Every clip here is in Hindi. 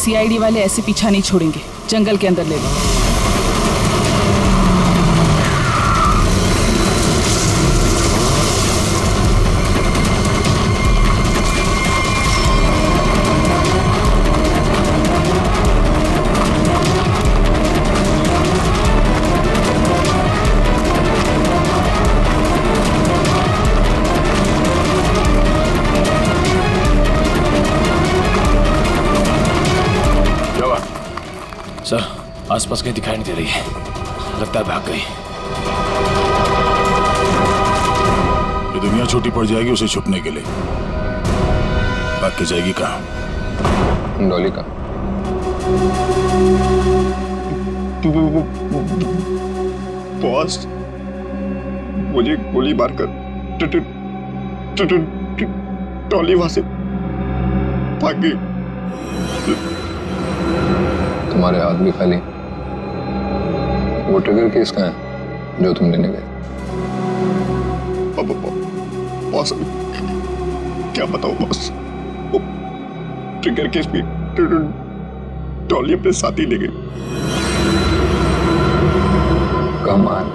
सीआईडी वाले ऐसे पीछा नहीं छोड़ेंगे, जंगल के अंदर ले लो। सर, आसपास कहीं दिखाई नहीं दे रही है, लगता है भाग गई। ये दुनिया छोटी पड़ जाएगी उसे छुपने के लिए। भाग के जाएगी कहाँ? डॉली का बॉस, मुझे गोली मारकर डॉली वहां से भाग गई। तुम्हारे हाथ भी खाली। वो ट्रिगर केस कहाँ है जो तुम लेने गए? बॉस, क्या बताऊं बॉस, वो ट्रिगर केस भी डॉली अपने साथ ही ले गई। कमाल,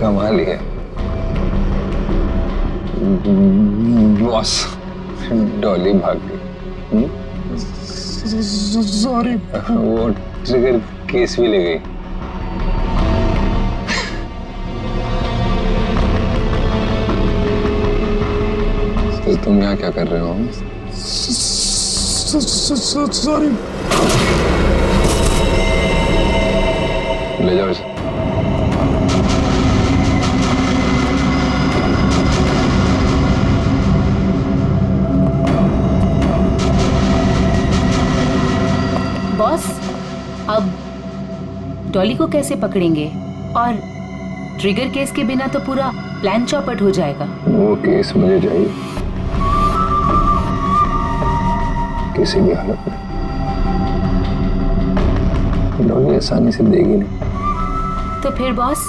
कमाल ही है बॉस। डॉली भाग गई। सॉरी। वो ट्रिगर केस भी ले गई। तो तुम यहाँ क्या कर रहे हो? सॉरी। ले जाओ इसे। बॉस, अब डॉली को कैसे पकड़ेंगे? और ट्रिगर केस के बिना तो पूरा प्लान चौपट हो जाएगा। वो केस मुझे चाहिए किसी भी हालत में। डॉली आसानी से देगी नहीं। तो फिर बॉस?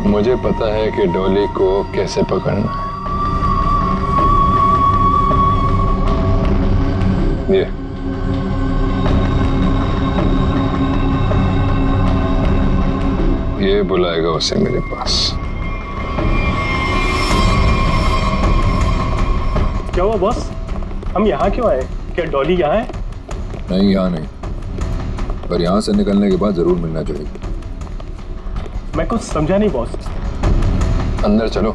मुझे पता है कि डॉली को कैसे पकड़ना है। ये बुलाएगा उसे मेरे पास। क्या हुआ बॉस? हम यहाँ क्यों आए? क्या डॉली यहाँ है? नहीं, यहाँ नहीं, पर यहाँ से निकलने के बाद जरूर मिलना चाहिए। मैं कुछ समझा नहीं बॉस। अंदर चलो,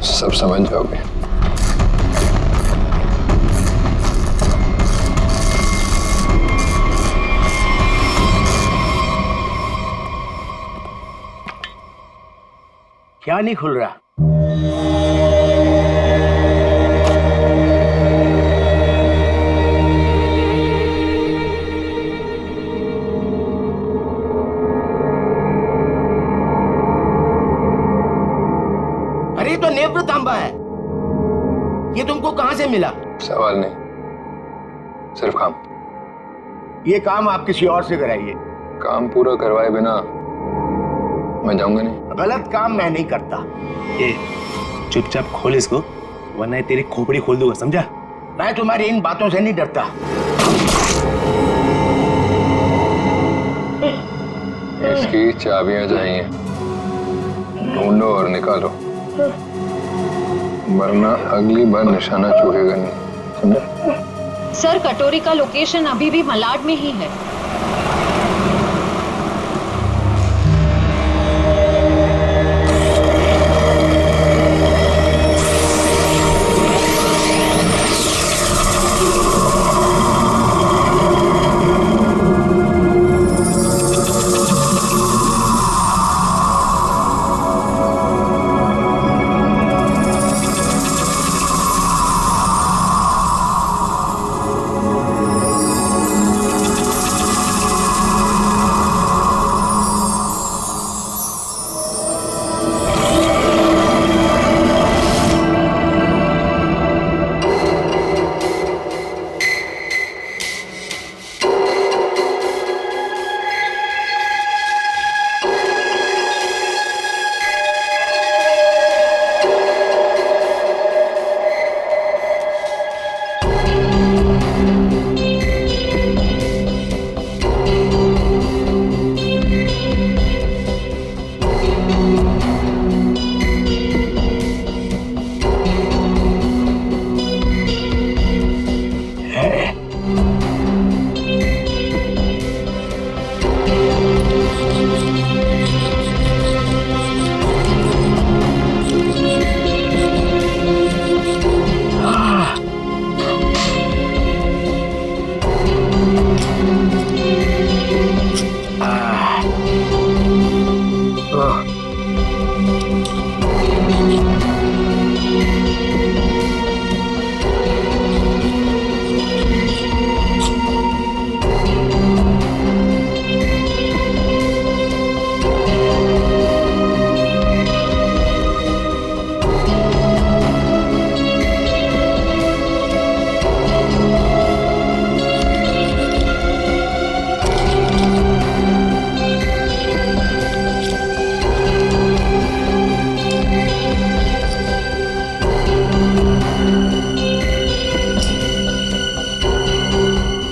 सब समझ जाओगे। क्या नहीं खुल रहा? अरे तो नेत्र तांबा है। ये तुमको कहां से मिला? सवाल नहीं, सिर्फ काम। ये काम आप किसी और से कराइए। काम पूरा करवाए बिना मैं जाऊंगा नहीं। गलत काम मैं नहीं करता। ये चुपचाप खोल इसको, वरना तेरी खोपड़ी खोल दूंगा, समझा? मैं तुम्हारी इन बातों से नहीं डरता। इसकी चाबियां चाहिए, ढूंढो और निकालो, वरना अगली बार निशाना चूकेगा नहीं, समझा? सर, कटोरी का लोकेशन अभी भी मलाड में ही है।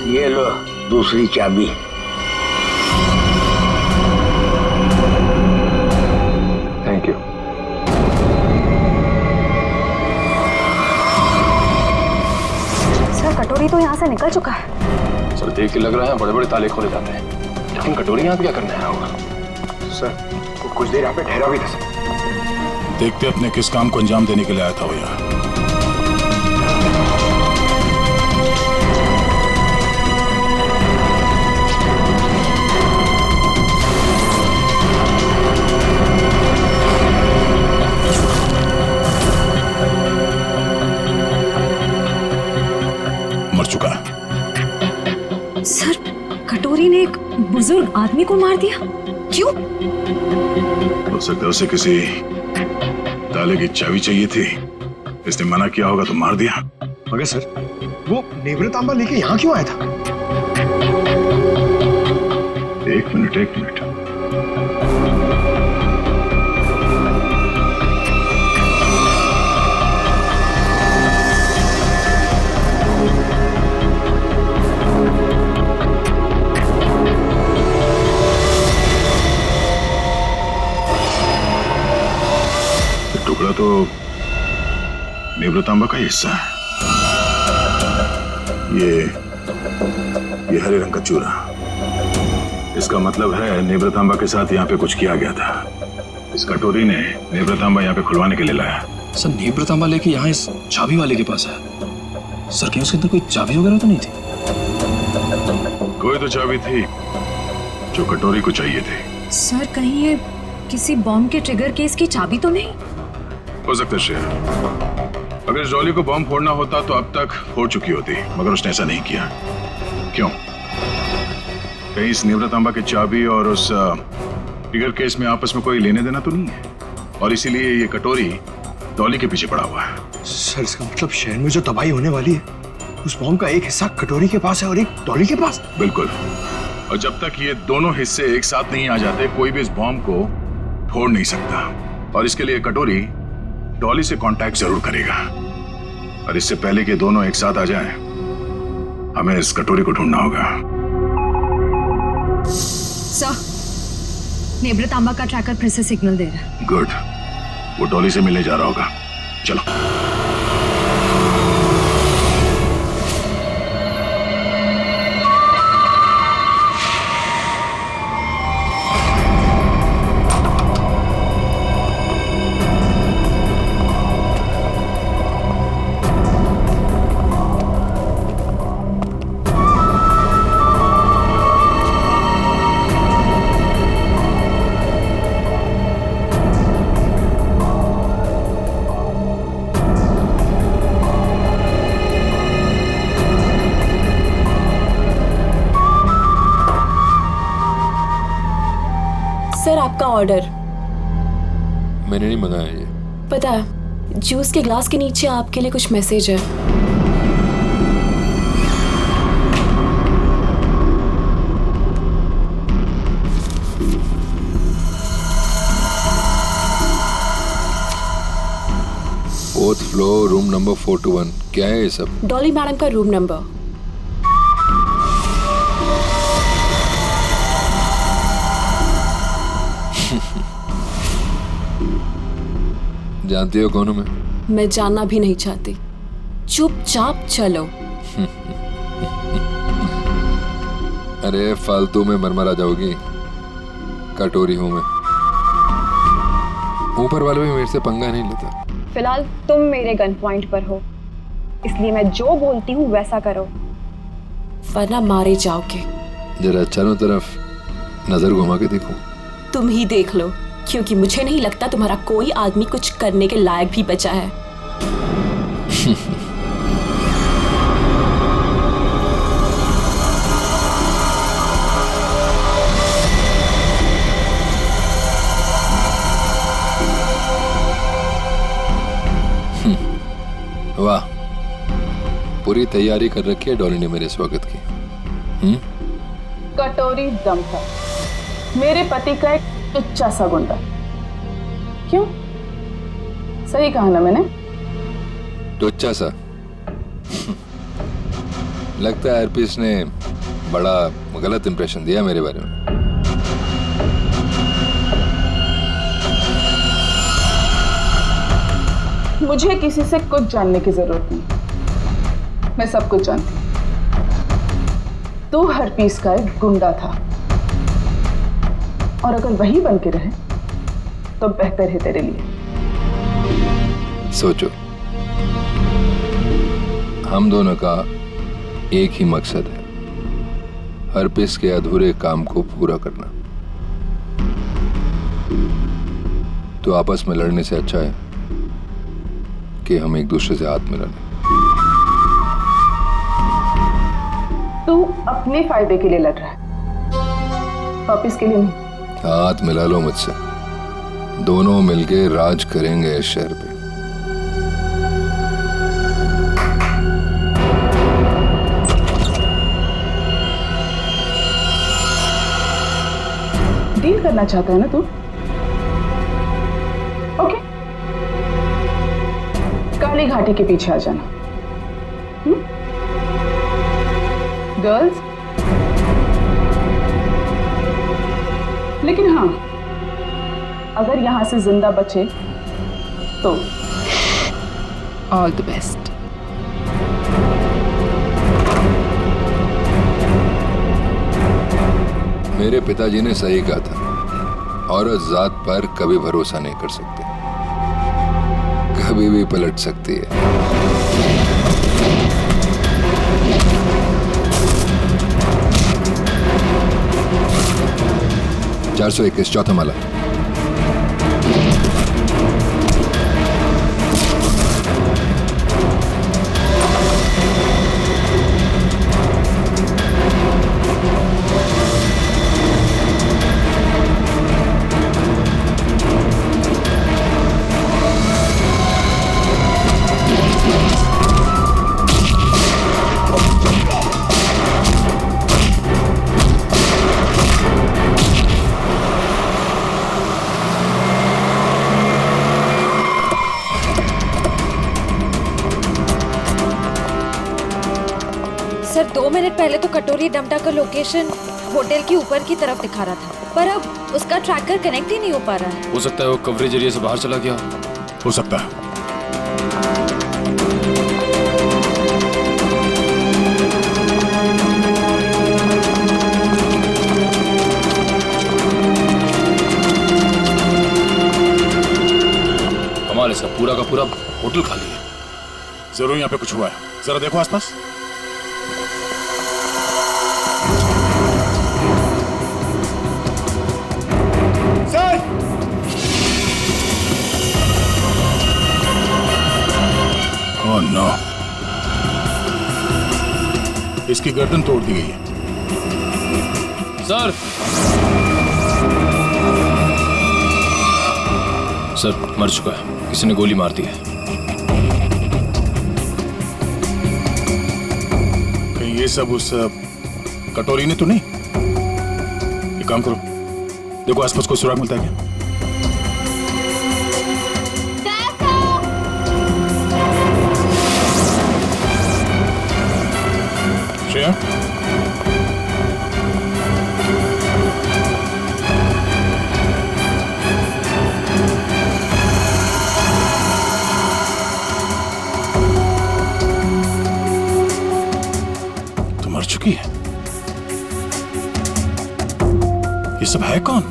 ये लो दूसरी चाबी। Thank you. सर कटोरी तो यहाँ से निकल चुका है। सर देख के लग रहा है बड़े बड़े ताले खोले जाते हैं, लेकिन कटोरी यहाँ पे क्या करने आया होगा? सर कुछ देर यहाँ पे ठहरा भी था सर। देखते अपने किस काम को अंजाम देने के लिए आया था वो यहाँ। मर चुका है। सर कटोरी ने एक बुजुर्ग आदमी को मार दिया, क्यों? हो सकता है उसे किसी ताले की चाबी चाहिए थी, इसने मना किया होगा तो मार दिया। मगर सर वो नेवृतांबा लेके यहाँ क्यों आया था? एक मिनट। टुकड़ा तो नेवृतांबा का हिस्सा है। ये हरे रंग का चूरा, इसका मतलब है नेवृतांबा के साथ यहाँ पे कुछ किया गया था। इस कटोरी ने नेवृतांबा यहाँ पे खुलवाने के लिए लाया। सर नेवृतांबा लेके यहाँ इस चाबी वाले के पास है। सर क्या उसके अंदर कोई चाबी वगैरह तो नहीं थी? कोई तो चाबी थी जो कटोरी को चाहिए थी। सर कहीं ये किसी बॉम्ब के ट्रिगर केस की चाबी तो नहीं? हो सकता है श्रेया, अगर इस डॉली को बॉम्ब फोड़ना होता तो अब तक फोड़ चुकी होती, मगर उसने ऐसा नहीं किया। क्यों? कहीं इस नेवृतांबा की चाबी और उस ट्रिगर केस में आपस में कोई लेने देना तो नहीं है, और इसीलिए ये कटोरी डॉली के पीछे पड़ा हुआ है। सर इसका मतलब शहर में जो तबाही होने वाली है उस बॉम्ब का एक हिस्सा कटोरी के पास है और एक डॉली के पास। बिल्कुल, और जब तक ये दोनों हिस्से एक साथ नहीं आ जाते कोई भी इस बॉम्ब को फोड़ नहीं सकता, और इसके लिए कटोरी डॉली से कांटेक्ट जरूर करेगा, और इससे पहले कि दोनों एक साथ आ जाएं, हमें इस कटोरी को ढूंढना होगा। सर नेवृतांबा का ट्रैकर फिर से सिग्नल दे रहा है। गुड, वो डॉली से मिलने जा रहा होगा। चलो। सर आपका ऑर्डर। मैंने नहीं मंगाया ये। पता है, जूस के ग्लास के नीचे आपके लिए कुछ मैसेज है। Fourth floor, room number 421। क्या है ये सब? डॉली मैडम का रूम नंबर। जानती हो कौन हूं मैं? मैं जानना भी नहीं चाहती, चुपचाप चलो। अरे फालतू में मरमरा जाओगी, कटोरी हूं मैं। ऊपर वाले भी मेरे से पंगा नहीं लेता। फिलहाल तुम मेरे गन पॉइंट पर हो, इसलिए मैं जो बोलती हूँ वैसा करो, वरना मारे जाओगे। जरा चारों तरफ नजर घुमा के देखो। तुम ही देख लो, क्योंकि मुझे नहीं लगता तुम्हारा कोई आदमी कुछ करने के लायक भी बचा है। वाह, पूरी तैयारी कर रखी है डॉली ने मेरे स्वागत की। कटोरी दम था मेरे पति का एक टुच्चा सा गुंडा। क्यों? सही कहा ना मैंने? टुच्चा सा? लगता है हरपीस ने बड़ा गलत इंप्रेशन दिया मेरे बारे में। मुझे किसी से कुछ जानने की जरूरत नहीं, मैं सब कुछ जानती हूँ। तू हरपीस का एक गुंडा था, और अगर वही बन के रहे तो बेहतर है तेरे लिए। सोचो, हम दोनों का एक ही मकसद है, हरपीस के अधूरे काम को पूरा करना। तो आपस में लड़ने से अच्छा है कि हम एक दूसरे से हाथ मिला लें। तू अपने फायदे के लिए लड़ रहा है, वापिस के लिए नहीं। हाथ मिला लो मुझसे, दोनों मिलके राज करेंगे इस शहर पे। डील करना चाहता है ना तू? ओके, काली घाटी के पीछे आ जाना। गर्ल्स, लेकिन हाँ, अगर यहां से जिंदा बचे तो ऑल द बेस्ट। मेरे पिताजी ने सही कहा था, औरत जात पर कभी भरोसा नहीं कर सकते, कभी भी पलट सकती है। 421 चौथा माला। सर 2 मिनट पहले तो कटोरी डमटा का लोकेशन होटल के ऊपर की तरफ दिखा रहा था, पर अब उसका ट्रैकर कनेक्ट ही नहीं हो पा रहा है। हो सकता है वो कवरेज एरिया से बाहर चला गया। हो सकता है। कमाल है सर, पूरा का पूरा होटल खाली है। जरूर यहाँ पे कुछ हुआ है, जरा देखो आसपास। ओह नो, इसकी गर्दन तोड़ दी गई है। सर सर मर चुका है, किसी ने गोली मार दी है। कहीं ये सब उस कटोरी ने तो नहीं? एक काम करो, देखो आसपास कोई सुराग मिलता है क्या? श्रेया, तो मर चुकी है। ये सब है कौन?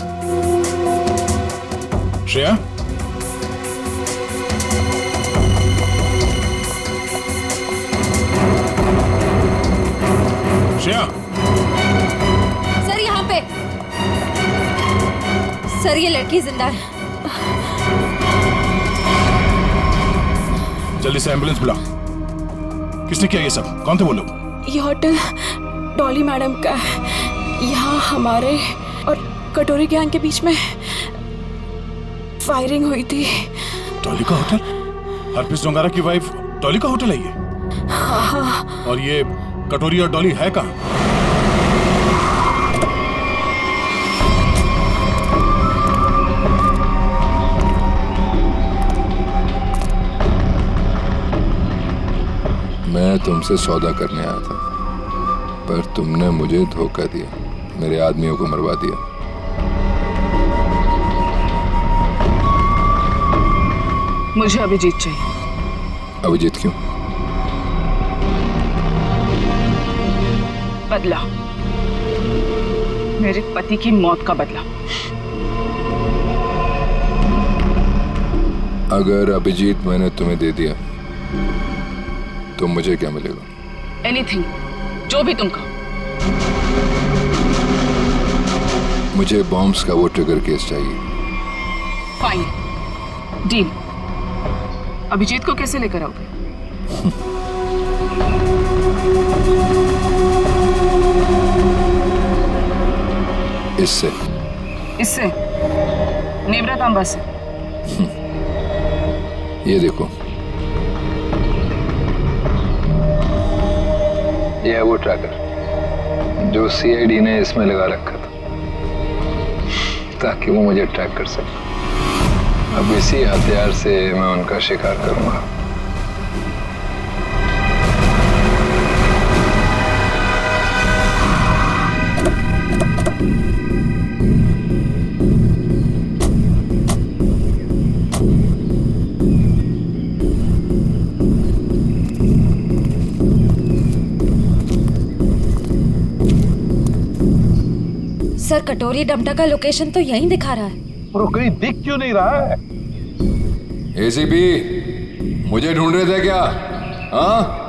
श्रेया, श्रेया, सर यहाँ पे। सर ये लड़की जिंदा है। जल्दी से एम्बुलेंस बुलाओ। किसने किया ये सब? कौन थे वो लोग? ये होटल डॉली मैडम का है। यहाँ हमारे और कटोरी गैंग के बीच में फायरिंग हुई थी। डॉली का होटल? हरप्रीत डोंगारा की वाइफ डॉली का होटल है ये? हाँ। और ये कटोरी और डॉली है कहाँ? मैं तुमसे सौदा करने आया था, पर तुमने मुझे धोखा दिया, मेरे आदमियों को मरवा दिया। मुझे अभिजीत चाहिए। अभिजीत क्यों? बदला, मेरे पति की मौत का बदला। अगर अभिजीत मैंने तुम्हें दे दिया तो मुझे क्या मिलेगा? एनीथिंग, जो भी तुम कहो। मुझे बॉम्ब्स का वो ट्रिगर केस चाहिए। Fine, deal. अभिजीत को कैसे लेकर आओगे? इससे नेवरा तांबा से। ये देखो, ये है वो ट्रैकर जो सीआईडी ने इसमें लगा रखा था ताकि वो मुझे ट्रैक कर सके। अब इसी हथियार से मैं उनका शिकार करूंगा। सर कटोरी डमटा का लोकेशन तो यहीं दिखा रहा है। और कहीं दिख क्यों नहीं रहा है? एसीपी, मुझे ढूंढ रहे थे क्या? हाँ?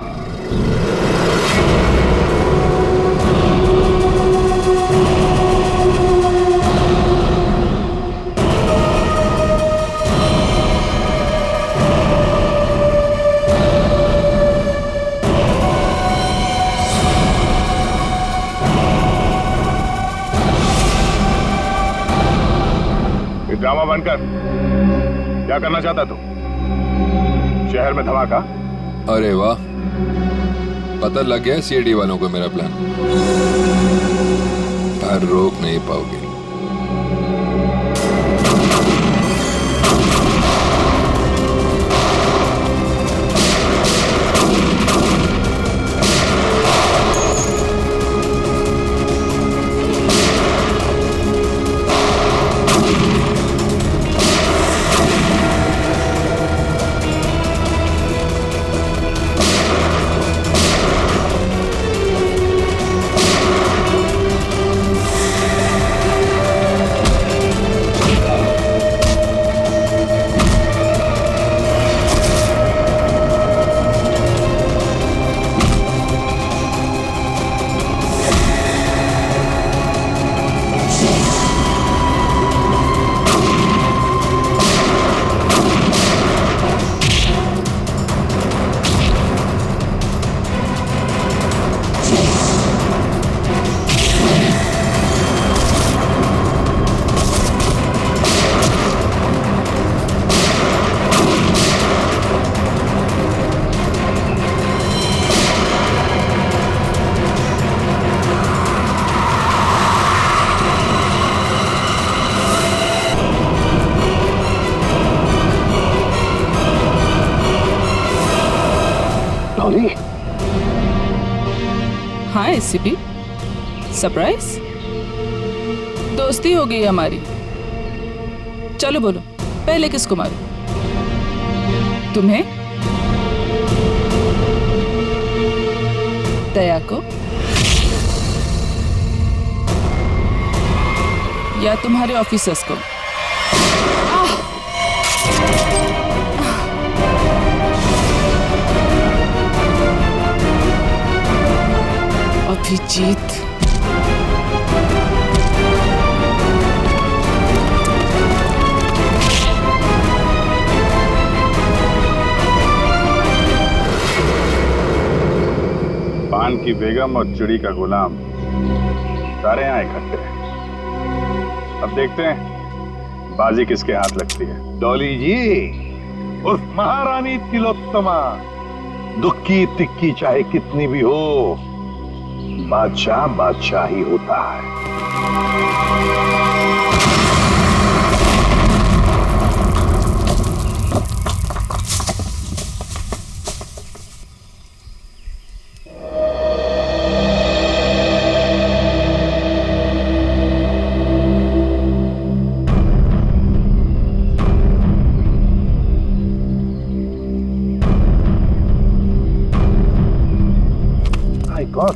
ड्रामा बनकर क्या करना चाहता तू? शहर में धमाका? अरे वाह, पता लग गया सीआईडी वालों को मेरा प्लान। पर रोक नहीं पाओगे। हाँ एसीपी, सरप्राइज। दोस्ती हो गई हमारी। चलो बोलो, पहले किसको मारूं? तुम्हें? दया को? या तुम्हारे ऑफिसर्स को? अभिजीत, की बेगम और चिड़ी का गुलाम सारे यहाँ इकट्ठे हैं। अब देखते हैं बाजी किसके हाथ लगती है। डॉली जी, उस महारानी तिलोत्तमा, दुख की तिक्की चाहे कितनी भी हो, बादशाह बादशाह ही होता है। गॉड,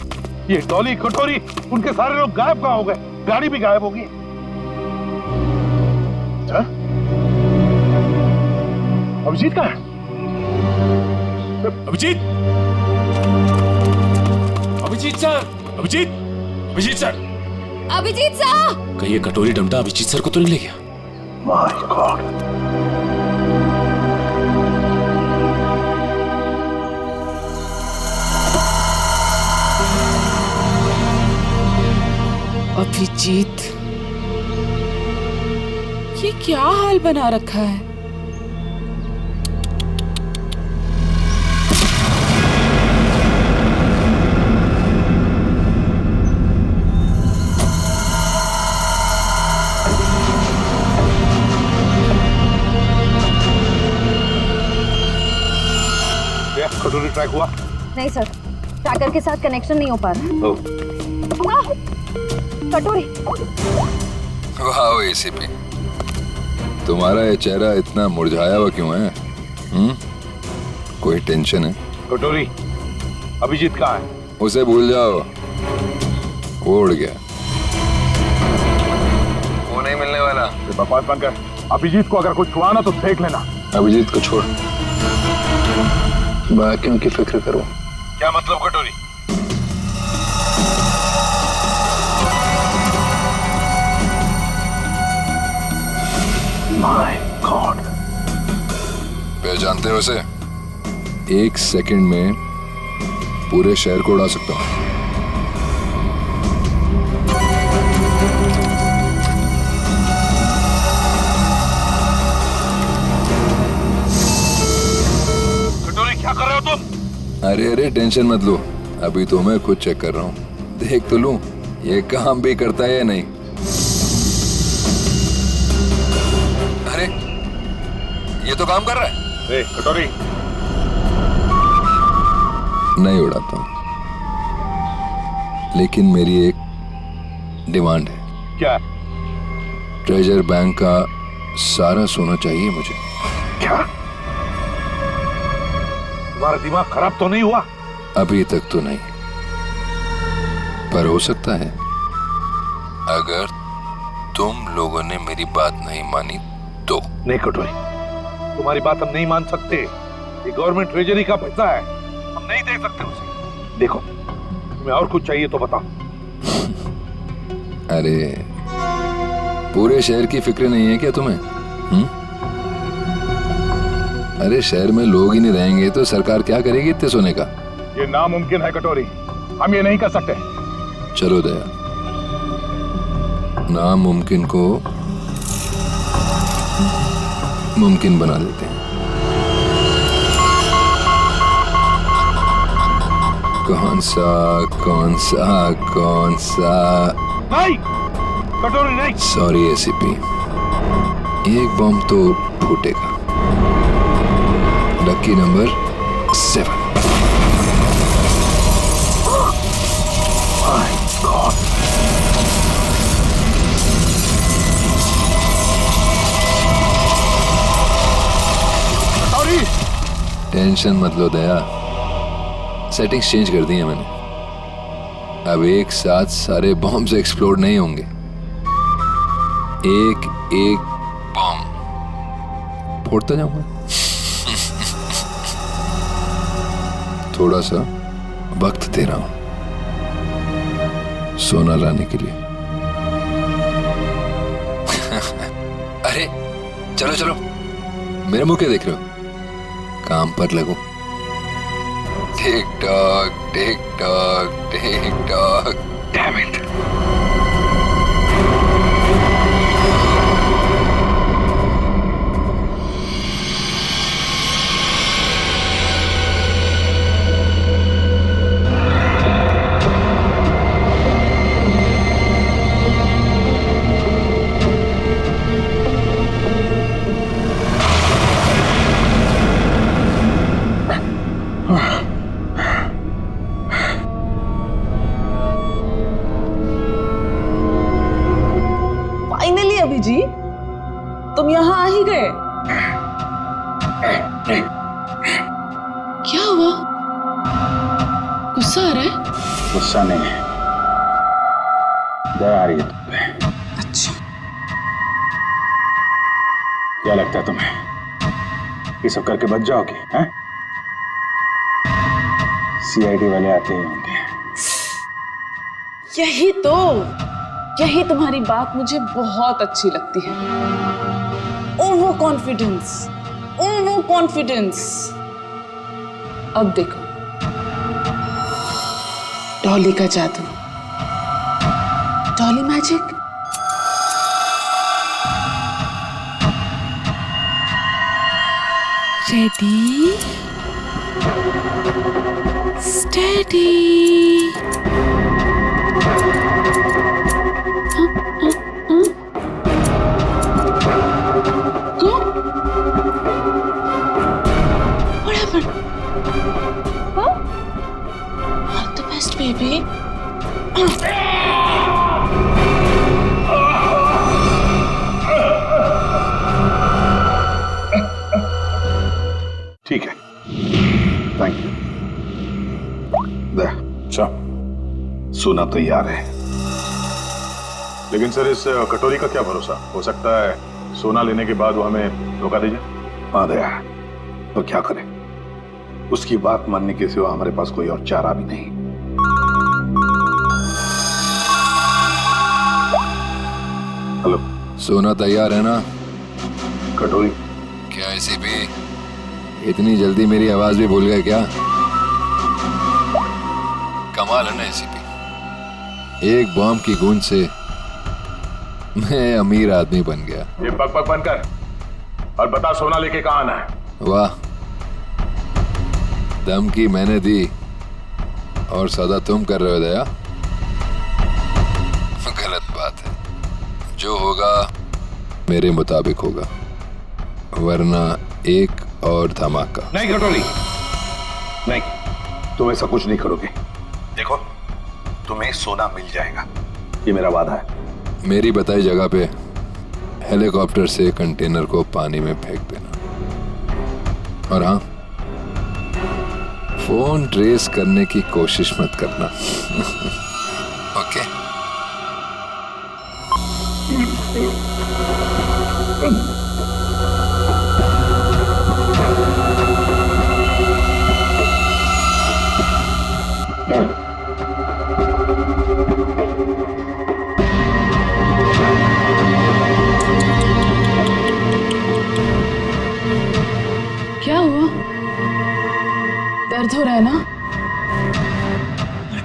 ये डॉली, कटोरी, उनके सारे लोग गायब कहाँ हो गए? गाड़ी भी गायब होगी। अभिजीत कहाँ है? Abhijeet, Abhijeet sir, Abhijeet, Abhijeet sir, Abhijeet sir, कहीं ये कटोरी डमटा अभिजीत सर को तो नहीं ले गया? My God. अभिजीत, ये क्या हाल बना रखा है? कटोरी ट्रैक हुआ? नहीं सर, ट्रैकर के साथ कनेक्शन नहीं हो पा रहा। कटोरी। वाह एसीपी, तुम्हारा ये चेहरा इतना मुरझाया हुआ क्यों है? कोई टेंशन है? कटोरी, अभिजीत कहाँ है? उसे भूल जाओ, वो उड़ गया, वो नहीं मिलने वाला। बकवास बंद कर। अभिजीत को अगर कुछ हुआ ना तो देख लेना। अभिजीत को छोड़, बाकियों की फिक्र करो। क्या मतलब कटोरी? माय गॉड, पहचानते हो उसे? 1 सेकंड में पूरे शहर को उड़ा सकता हूं। कटोरी, क्या कर रहे हो तुम? अरे अरे टेंशन मत लो, अभी तो मैं खुद चेक कर रहा हूँ। देख तो लूं ये काम भी करता है या नहीं। अरे ये तो काम कर रहा है। कटोरी, नहीं उड़ाता हूँ, लेकिन मेरी एक डिमांड है। क्या? ट्रेजर बैंक का सारा सोना चाहिए मुझे। क्या? तुम्हारा दिमाग खराब तो नहीं हुआ? अभी तक तो नहीं, पर हो सकता है अगर तुम लोगों ने मेरी बात नहीं मानी तो। नहीं कटोरी, तुम्हारी बात हम नहीं मान सकते। ये गवर्नमेंट ट्रेजरी का पैसा है, हम नहीं दे सकते उसे। देखो, तुम्हें और कुछ चाहिए तो बताओ। अरे पूरे शहर की फिक्र नहीं है क्या तुम्हें? अरे शहर में लोग ही नहीं रहेंगे तो सरकार क्या करेगी इतने सोने का? ये नामुमकिन है कटोरी, हम ये नहीं कर सकते। चलो दया, नामुमकिन को मुमकिन बना देते हैं। कौन सा? नहीं कटोरी, नहीं। सॉरी एसीपी, एक बम तो फूटेगा। Lucky number 7। My god. Tension मत लो दया, सेटिंग्स चेंज कर दी है मैंने। अब एक साथ सारे बॉम्ब्स एक्सप्लोड नहीं होंगे, एक एक बॉम्ब फोड़ता जाऊंगा। थोड़ा सा वक्त दे रहा हूं सोना लाने के लिए। अरे चलो चलो, मेरे मुंह क्या देख रहे हो? काम पर लगो। Tick tock. Damn it. Finally Abhijeet, तुम यहाँ आ ही गए। क्या हुआ? गुस्सा आ रहा है? गुस्सा नहीं है, दया आ रही है तुम पे। अच्छा, क्या लगता है तुम्हें ये सब करके बच जाओगे? हैं? सीआईडी वाले आते ही होंगे। यही तुम्हारी बात मुझे बहुत अच्छी लगती है। Over confidence. अब देखो, डॉली का जादू, Dolly magic. Ready, steady. Baby, ठीक है, थैंक यू। अच्छा, सोना तैयार है, लेकिन सर इस कटोरी का क्या भरोसा? हो सकता है सोना लेने के बाद वो हमें धोखा दे जाए। हाँ दया, तो क्या करें? उसकी बात मानने के सिवा हमारे पास कोई और चारा भी नहीं। हेलो, सोना तैयार है ना? कटोरी? क्या एसीपी इतनी जल्दी मेरी आवाज भी भूल गए क्या? कमाल है ना एसीपी, एक बॉम्ब की गूंज से मैं अमीर आदमी बन गया। ये बक बनकर और बता, सोना लेके कहाँ आना है? वाह, धमकी मैंने दी और सदा तुम कर रहे हो दया। गलत बात है, जो होगा मेरे मुताबिक होगा, वरना एक और धमाका। नहीं कटोरी, नहीं, तुम ऐसा कुछ नहीं करोगे। देखो, तुम्हें सोना मिल जाएगा, ये मेरा वादा है। मेरी बताई जगह पे हेलीकॉप्टर से कंटेनर को पानी में फेंक देना, और हाँ, फोन ट्रेस करने की कोशिश मत करना। ओके? क्या हुआ? दर्द हो रहा है ना?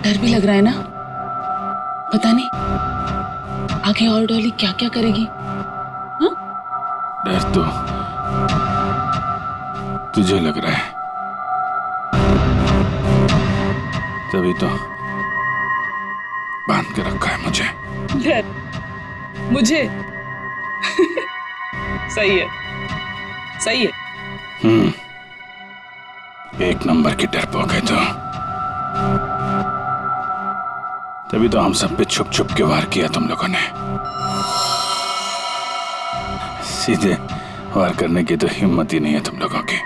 डर भी लग रहा है ना? पता नहीं आगे और डॉली क्या क्या करेगी। हाँ? डर तो तुझे लग रहा है, तभी तो बांध के रखा है मुझे। डर मुझे? सही है, सही है। एक नंबर की डरपोक है तो, तभी तो हम सब पे छुप छुप के वार किया तुम लोगों ने। सीधे वार करने की तो हिम्मत ही नहीं है तुम लोगों की।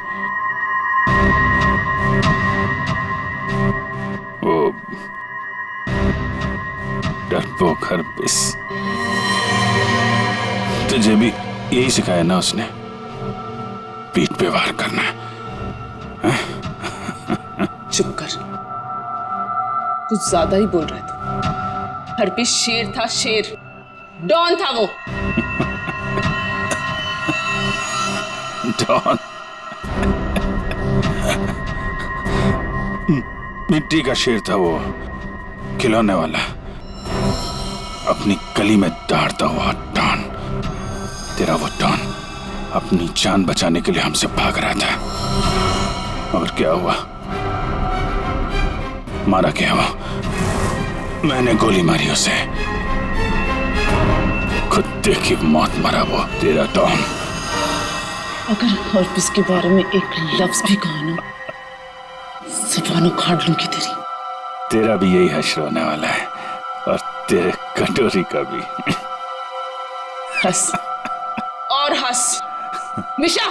वो डरपोक हरपिस, तुझे भी यही सिखाया ना उसने, पीठ पे वार करना है? चुप कर, कुछ ज्यादा ही बोल रहा है तू। हरपिस शेर था, शेर, डॉन था वो। डॉन? मिट्टी का शेर था वो, खिलौने वाला, अपनी गली में दहाड़ता हुआ डॉन। तेरा वो डॉन अपनी जान बचाने के लिए हमसे भाग रहा था, मगर क्या हुआ? मारा क्या वो? मैंने गोली मारी उसे, कुत्ते की मौत मरा वो तेरा डॉन। अगर हर्पिस के बारे में एक लफ्ज भी कहा ना, ज़ुबान उखाड़ लूंगी तेरी। तेरा भी यही हश्र होने वाला है, और तेरे कटोरी का भी। हंस और हंस मिशा।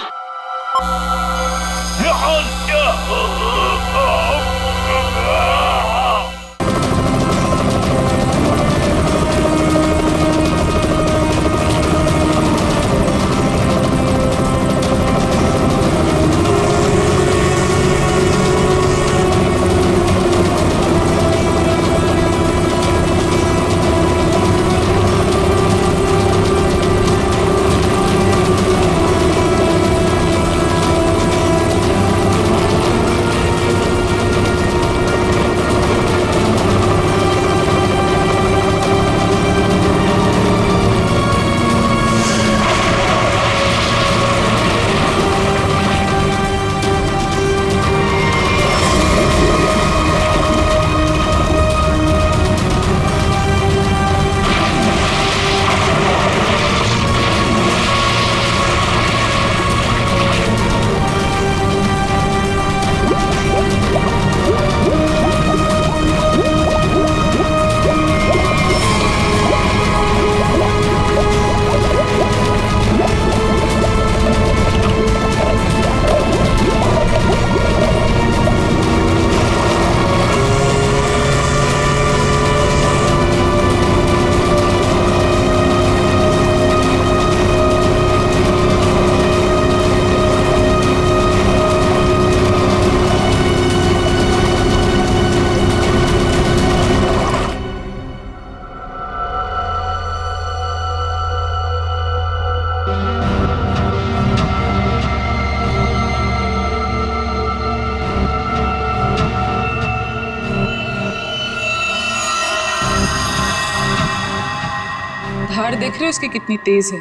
धार देख रहे हो उसकी कितनी तेज है,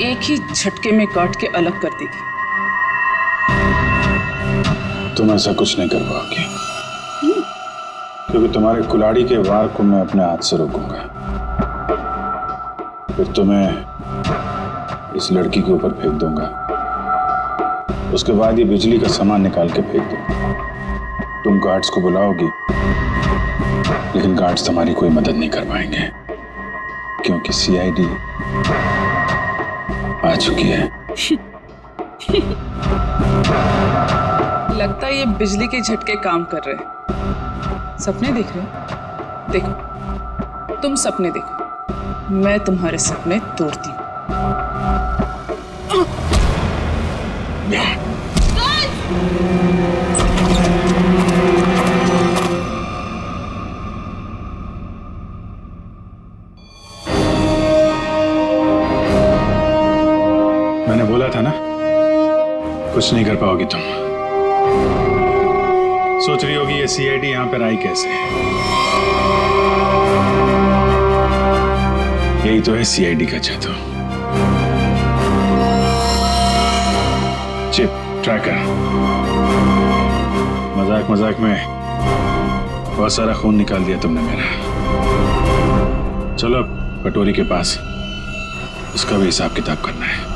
एक ही झटके में काट के अलग कर देगी। तुम ऐसा कुछ नहीं कर पाओगे, क्योंकि तुम्हारे कुल्हाड़ी के वार को मैं अपने हाथ से रोकूंगा। फिर तुम्हें इस लड़की के ऊपर फेंक दूंगा, उसके बाद ये बिजली का सामान निकाल के फेंक दूंगा। तुम गार्ड्स को बुलाओगी, लेकिन गार्ड्स तुम्हारी कोई मदद नहीं कर पाएंगे, क्योंकि सीआईडी आ चुकी है। लगता है ये बिजली के झटके काम कर रहे हैं। सपने देख रहे हो? देखो, तुम सपने देखो, मैं तुम्हारे सपने तोड़ती हूँ। मैंने बोला था ना, कुछ नहीं कर पाओगी तुम। सोच रही होगी ये सीआईडी यहां पर आई कैसे? यही तो है सीआईडी का जादू। Chip tracker. मजाक मजाक में बहुत सारा खून निकाल दिया तुमने मेरा। चलो अब कटोरी के पास, उसका भी हिसाब किताब करना है।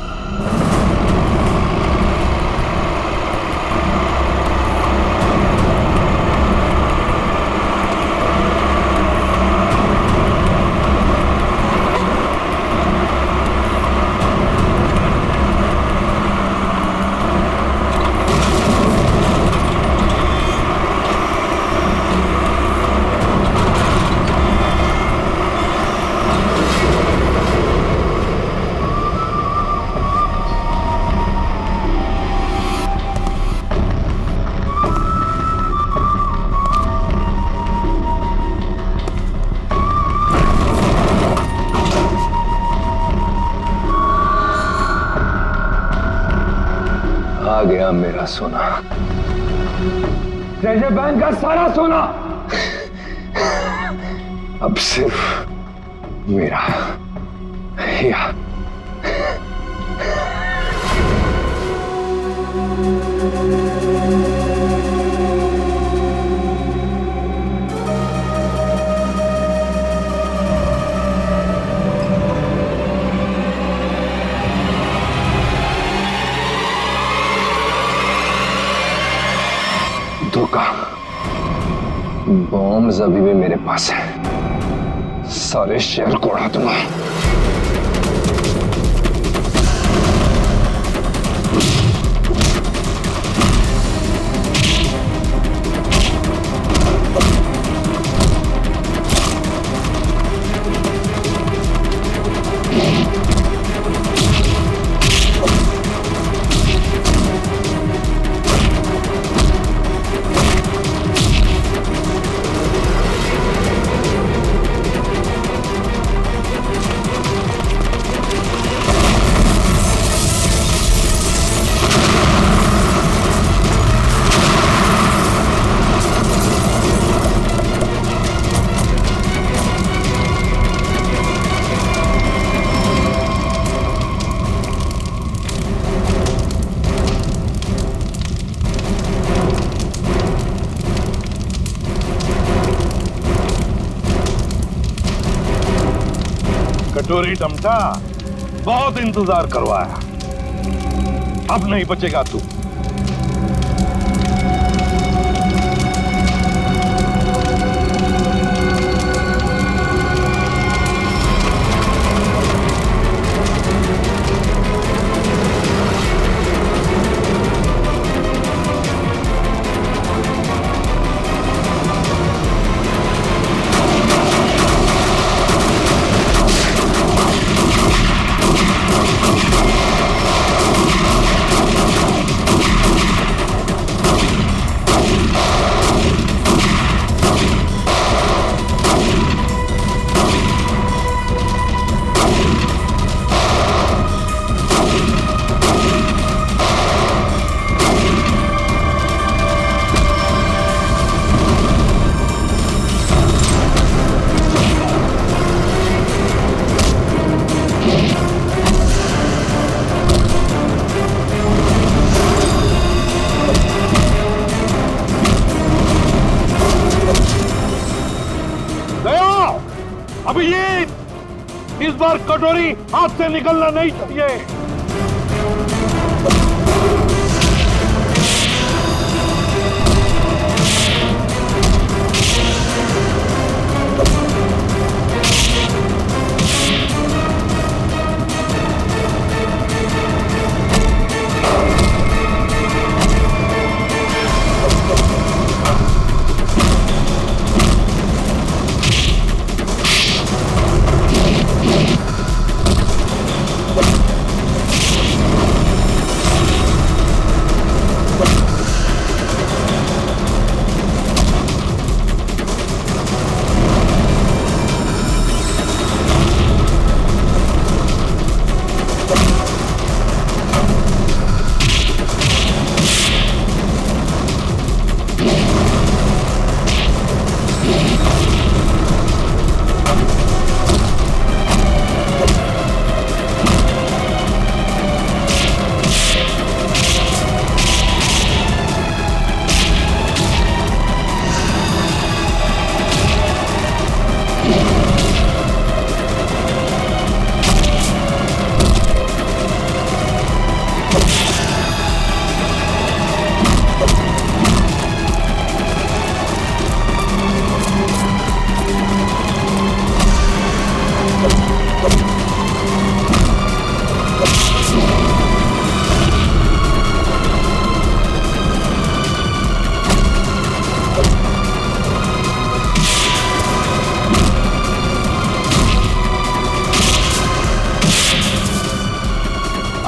आ गया मेरा सोना। ट्रेजर बैंक का सारा सोना अब सिर्फ मेरा या धोखा। बॉम्ब्स अभी भी मेरे पास है, सारे शेयर को उड़ा दूंगा। कटोरी डमटा, बहुत इंतजार करवाया, अब नहीं बचेगा तू। अभी ये इस बार कटोरी हाथ से निकलना नहीं चाहिए।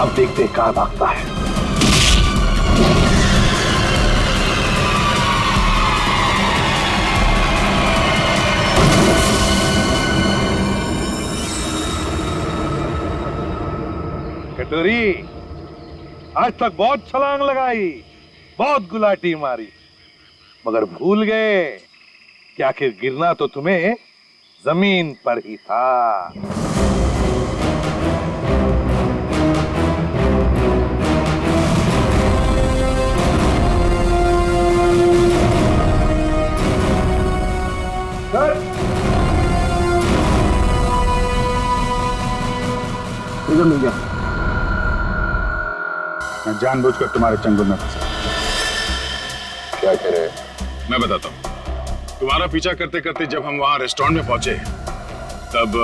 अब देखते कहां भागता है। कटोरी, आज तक बहुत छलांग लगाई, बहुत गुलाटी मारी, मगर भूल गए कि आखिर गिरना तो तुम्हें जमीन पर ही था। इधर मिल गया। मैं जानबूझकर तुम्हारे चंगुल में फंसा। क्या कह रहे? मैं बताता हूँ। तुम्हारा पीछा करते करते जब हम वहां रेस्टोरेंट में पहुंचे तब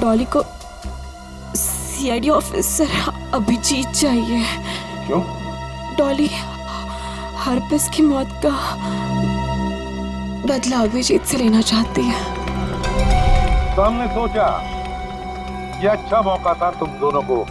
डॉली को सीआईडी ऑफिसर अभिजीत चाहिए। क्यों? डॉली हरपिस की मौत का बदला अभिजीत से लेना चाहती है। तो हमने सोचा ये अच्छा मौका था तुम दोनों को